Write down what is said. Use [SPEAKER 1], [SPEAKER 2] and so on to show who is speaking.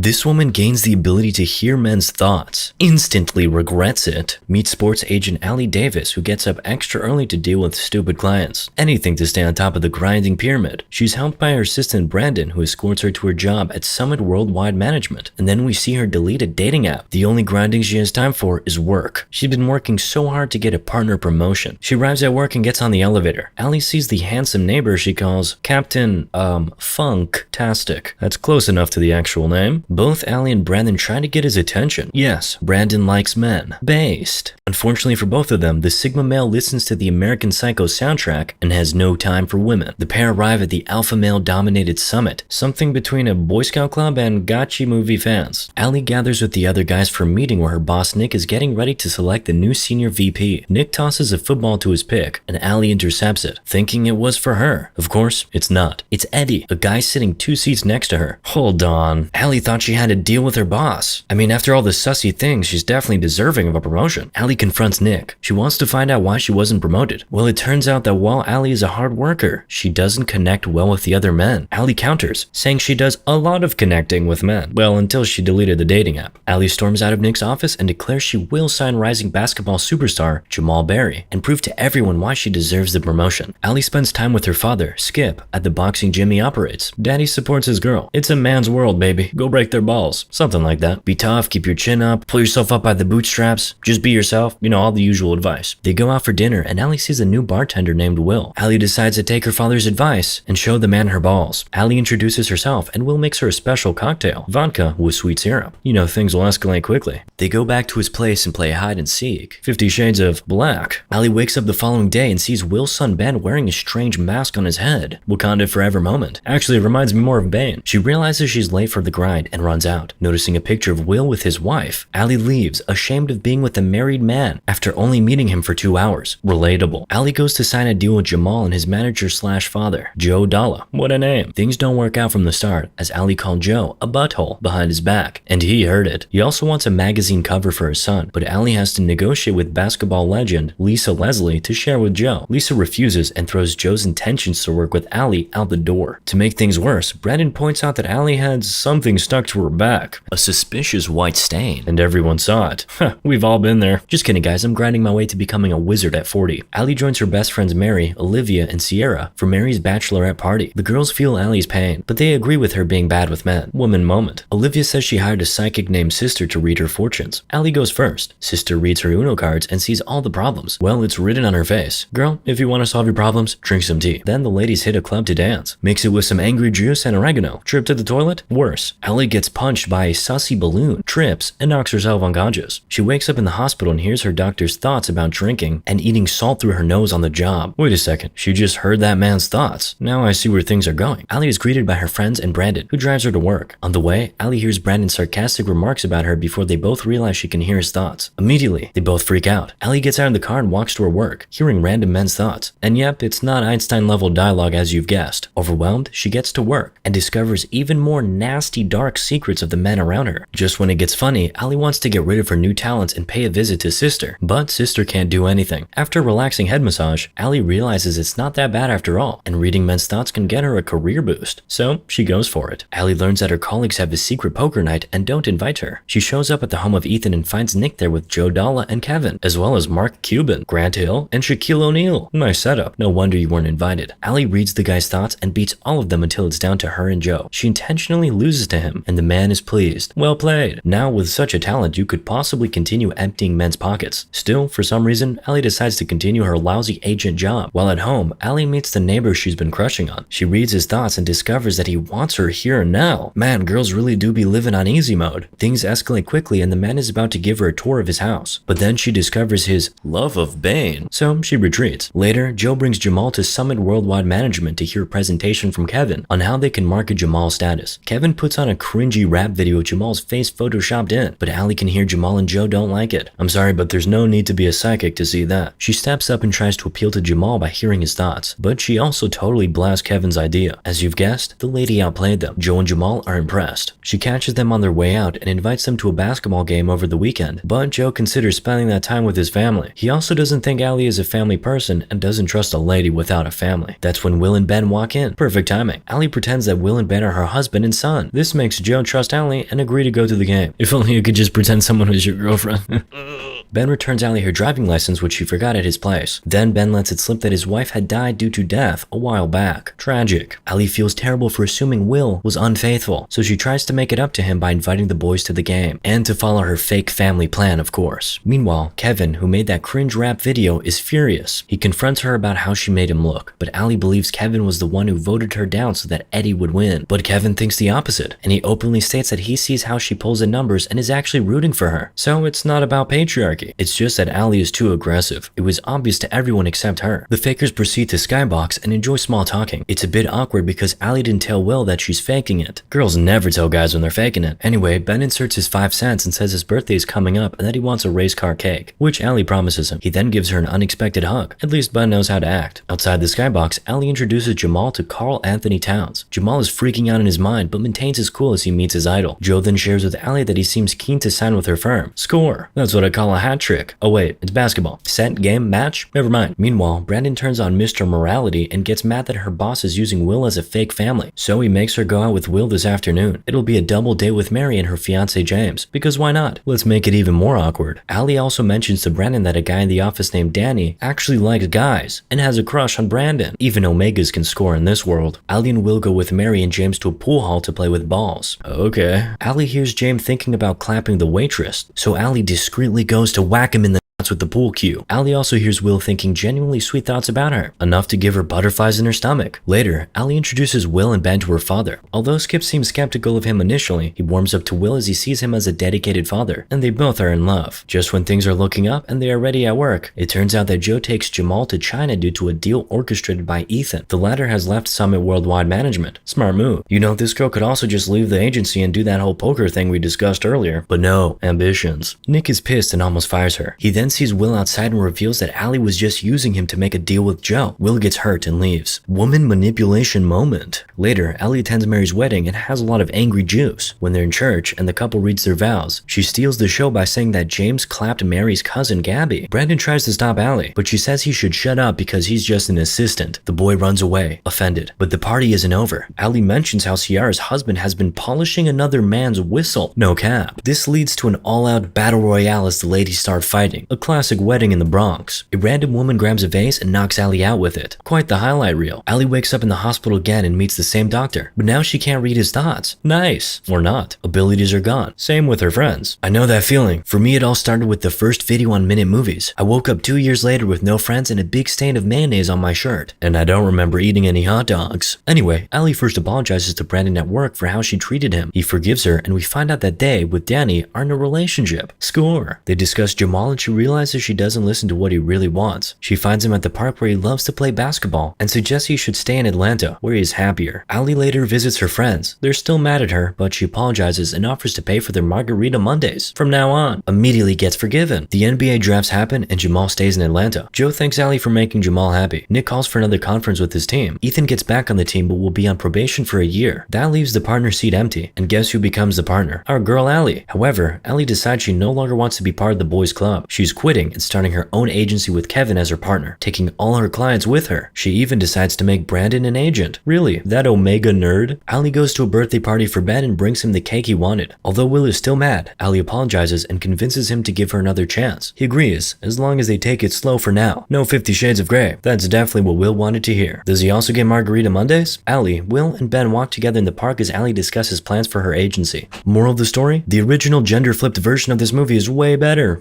[SPEAKER 1] This woman gains the ability to hear men's thoughts, instantly regrets it. Meet sports agent Allie Davis, who gets up extra early to deal with stupid clients. Anything to stay on top of the grinding pyramid. She's helped by her assistant Brandon, who escorts her to her job at Summit Worldwide Management. And then we see her delete a dating app. The only grinding she has time for is work. She's been working so hard to get a partner promotion. She arrives at work and gets on the elevator. Allie sees the handsome neighbor she calls Captain, Funk-tastic. That's close enough to the actual name. Both Allie and Brandon try to get his attention. Yes, Brandon likes men. Based. Unfortunately for both of them, the Sigma male listens to the American Psycho soundtrack and has no time for women. The pair arrive at the alpha male dominated summit, something between a Boy Scout club and gotchi movie fans. Allie gathers with the other guys for a meeting where her boss Nick is getting ready to select the new senior VP. Nick tosses a football to his pick, and Allie intercepts it, thinking it was for her. Of course, it's not. It's Eddie, a guy sitting 2 seats next to her. Hold on. Allie thought she had to deal with her boss. I mean, after all the sussy things, she's definitely deserving of a promotion. Allie confronts Nick. She wants to find out why she wasn't promoted. Well, it turns out that while Allie is a hard worker, she doesn't connect well with the other men. Allie counters, saying she does a lot of connecting with men. Well, until she deleted the dating app. Allie storms out of Nick's office and declares she will sign rising basketball superstar Jamal Berry and prove to everyone why she deserves the promotion. Allie spends time with her father, Skip, at the boxing gym he operates. Daddy supports his girl. It's a man's world, baby. Go break their balls. Something like that. Be tough, keep your chin up, pull yourself up by the bootstraps, just be yourself, you know, all the usual advice. They go out for dinner and Allie sees a new bartender named Will. Allie decides to take her father's advice and show the man her balls. Allie introduces herself and Will makes her a special cocktail, vodka with sweet syrup. You know, things will escalate quickly. They go back to his place and play hide and seek. 50 Shades of Black. Allie wakes up the following day and sees Will's son Ben wearing a strange mask on his head. Wakanda Forever moment. Actually, it reminds me more of Bane. She realizes she's late for the grind and runs out, noticing a picture of Will with his wife. Allie leaves, ashamed of being with a married man after only meeting him for 2 hours. Relatable. Allie goes to sign a deal with Jamal and his manager/father, Joe Dalla. What a name. Things don't work out from the start, as Allie called Joe a butthole behind his back, and he heard it. He also wants a magazine cover for his son, but Allie has to negotiate with basketball legend Lisa Leslie to share with Joe. Lisa refuses and throws Joe's intentions to work with Allie out the door. To make things worse, Brandon points out that Allie had something stuck to her back, a suspicious white stain, and everyone saw it. We've all been there. Just kidding, guys, I'm grinding my way to becoming a wizard at 40. Allie joins her best friends Mary, Olivia, and Sierra for Mary's bachelorette party. The girls feel Allie's pain, but they agree with her being bad with men. Woman moment. Olivia says she hired a psychic named Sister to read her fortunes. Allie goes first. Sister reads her Uno cards and sees all the problems. Well, it's written on her face. Girl, if you want to solve your problems, drink some tea. Then the ladies hit a club to dance. Mix it with some angry juice and oregano. Trip to the toilet? Worse. Allie gets punched by a sussy balloon, trips, and knocks herself unconscious. She wakes up in the hospital and hears her doctor's thoughts about drinking and eating salt through her nose on the job. Wait a second, she just heard that man's thoughts. Now I see where things are going. Allie is greeted by her friends and Brandon, who drives her to work. On the way, Allie hears Brandon's sarcastic remarks about her before they both realize she can hear his thoughts. Immediately, they both freak out. Allie gets out of the car and walks to her work, hearing random men's thoughts. And yep, it's not Einstein-level dialogue as you've guessed. Overwhelmed, she gets to work and discovers even more nasty, dark secrets of the men around her. Just when it gets funny, Allie wants to get rid of her new talents and pay a visit to Sister, but Sister can't do anything. After a relaxing head massage, Allie realizes it's not that bad after all, and reading men's thoughts can get her a career boost. So she goes for it. Allie learns that her colleagues have a secret poker night and don't invite her. She shows up at the home of Ethan and finds Nick there with Joe Dalla and Kevin, as well as Mark Cuban, Grant Hill, and Shaquille O'Neal. Nice setup. No wonder you weren't invited. Allie reads the guy's thoughts and beats all of them until it's down to her and Joe. She intentionally loses to him, and the man is pleased. Well played. Now, with such a talent, you could possibly continue emptying men's pockets. Still, for some reason, Allie decides to continue her lousy agent job. While at home, Allie meets the neighbor she's been crushing on. She reads his thoughts and discovers that he wants her here and now. Man, girls really do be living on easy mode. Things escalate quickly and the man is about to give her a tour of his house. But then she discovers his love of Bane, so she retreats. Later, Joe brings Jamal to Summit Worldwide Management to hear a presentation from Kevin on how they can market Jamal's status. Kevin puts on a cringy rap video with Jamal's face photoshopped in, but Allie can hear Jamal and Joe don't like it. I'm sorry, but there's no need to be a psychic to see that. She steps up and tries to appeal to Jamal by hearing his thoughts, but she also totally blasts Kevin's idea. As you've guessed, the lady outplayed them. Joe and Jamal are impressed. She catches them on their way out and invites them to a basketball game over the weekend, but Joe considers spending that time with his family. He also doesn't think Allie is a family person and doesn't trust a lady without a family. That's when Will and Ben walk in. Perfect timing. Allie pretends that Will and Ben are her husband and son. This makes Joe trust Allie and agree to go to the game. If only you could just pretend someone was your girlfriend. Ben returns Allie her driving license, which she forgot at his place. Then Ben lets it slip that his wife had died due to death a while back. Tragic. Allie feels terrible for assuming Will was unfaithful, so she tries to make it up to him by inviting the boys to the game, and to follow her fake family plan, of course. Meanwhile, Kevin, who made that cringe rap video, is furious. He confronts her about how she made him look, but Allie believes Kevin was the one who voted her down so that Eddie would win. But Kevin thinks the opposite, and he openly states that he sees how she pulls the numbers and is actually rooting for her. So it's not about patriarchy. It's just that Allie is too aggressive. It was obvious to everyone except her. The fakers proceed to Skybox and enjoy small talking. It's a bit awkward because Allie didn't tell Will that she's faking it. Girls never tell guys when they're faking it. Anyway, Ben inserts his 5 cents and says his birthday is coming up and that he wants a race car cake, which Allie promises him. He then gives her an unexpected hug. At least Ben knows how to act. Outside the Skybox, Allie introduces Jamal to Carl Anthony Towns. Jamal is freaking out in his mind but maintains his cool as he meets his idol. Joe then shares with Allie that he seems keen to sign with her firm. Score. That's what I call a hat trick. Oh wait, it's basketball. Set, game, match? Never mind. Meanwhile, Brandon turns on Mr. Morality and gets mad that her boss is using Will as a fake family. So he makes her go out with Will this afternoon. It'll be a double date with Mary and her fiance James, because why not? Let's make it even more awkward. Allie also mentions to Brandon that a guy in the office named Danny actually likes guys and has a crush on Brandon. Even Omegas can score in this world. Allie and Will go with Mary and James to a pool hall to play with balls. Okay. Allie hears James thinking about clapping the waitress, so Allie discreetly goes to whack him in the with the pool cue. Allie also hears Will thinking genuinely sweet thoughts about her, enough to give her butterflies in her stomach. Later, Allie introduces Will and Ben to her father. Although Skip seems skeptical of him initially, he warms up to Will as he sees him as a dedicated father, and they both are in love. Just when things are looking up and they are ready at work, it turns out that Joe takes Jamal to China due to a deal orchestrated by Ethan. The latter has left Summit Worldwide Management. Smart move. You know, this girl could also just leave the agency and do that whole poker thing we discussed earlier, but no, ambitions. Nick is pissed and almost fires her. He then sees Will outside and reveals that Allie was just using him to make a deal with Joe. Will gets hurt and leaves. Woman manipulation moment. Later, Allie attends Mary's wedding and has a lot of angry juice. When they're in church and the couple reads their vows, she steals the show by saying that James clapped Mary's cousin Gabby. Brandon tries to stop Allie, but she says he should shut up because he's just an assistant. The boy runs away, offended. But the party isn't over. Allie mentions how Ciara's husband has been polishing another man's whistle. No cap. This leads to an all-out battle royale as the ladies start fighting. A classic wedding in the Bronx. A random woman grabs a vase and knocks Allie out with it. Quite the highlight reel. Allie wakes up in the hospital again and meets the same doctor, but now she can't read his thoughts. Nice. Or not. Abilities are gone. Same with her friends. I know that feeling. For me, it all started with the first video on Minute Movies. I woke up 2 years later with no friends and a big stain of mayonnaise on my shirt, and I don't remember eating any hot dogs. Anyway, Allie first apologizes to Brandon at work for how she treated him. He forgives her, and we find out that they, with Danny, are in a relationship. Score. They discuss Jamal and she realizes she doesn't listen to what he really wants. She finds him at the park where he loves to play basketball and suggests he should stay in Atlanta where he is happier. Allie later visits her friends. They're still mad at her, but she apologizes and offers to pay for their margarita Mondays from now on. Immediately gets forgiven. The NBA drafts happen and Jamal stays in Atlanta. Joe thanks Allie for making Jamal happy. Nick calls for another conference with his team. Ethan gets back on the team but will be on probation for a year. That leaves the partner seat empty, and guess who becomes the partner? Our girl Allie. However, Allie decides she no longer wants to be part of the boys club. She's quitting and starting her own agency with Kevin as her partner, taking all her clients with her. She even decides to make Brandon an agent. Really, that Omega nerd? Allie goes to a birthday party for Ben and brings him the cake he wanted. Although Will is still mad, Allie apologizes and convinces him to give her another chance. He agrees, as long as they take it slow for now. No 50 Shades of Grey. That's definitely what Will wanted to hear. Does he also get Margarita Mondays? Allie, Will, and Ben walk together in the park as Allie discusses plans for her agency. Moral of the story? The original gender-flipped version of this movie is way better.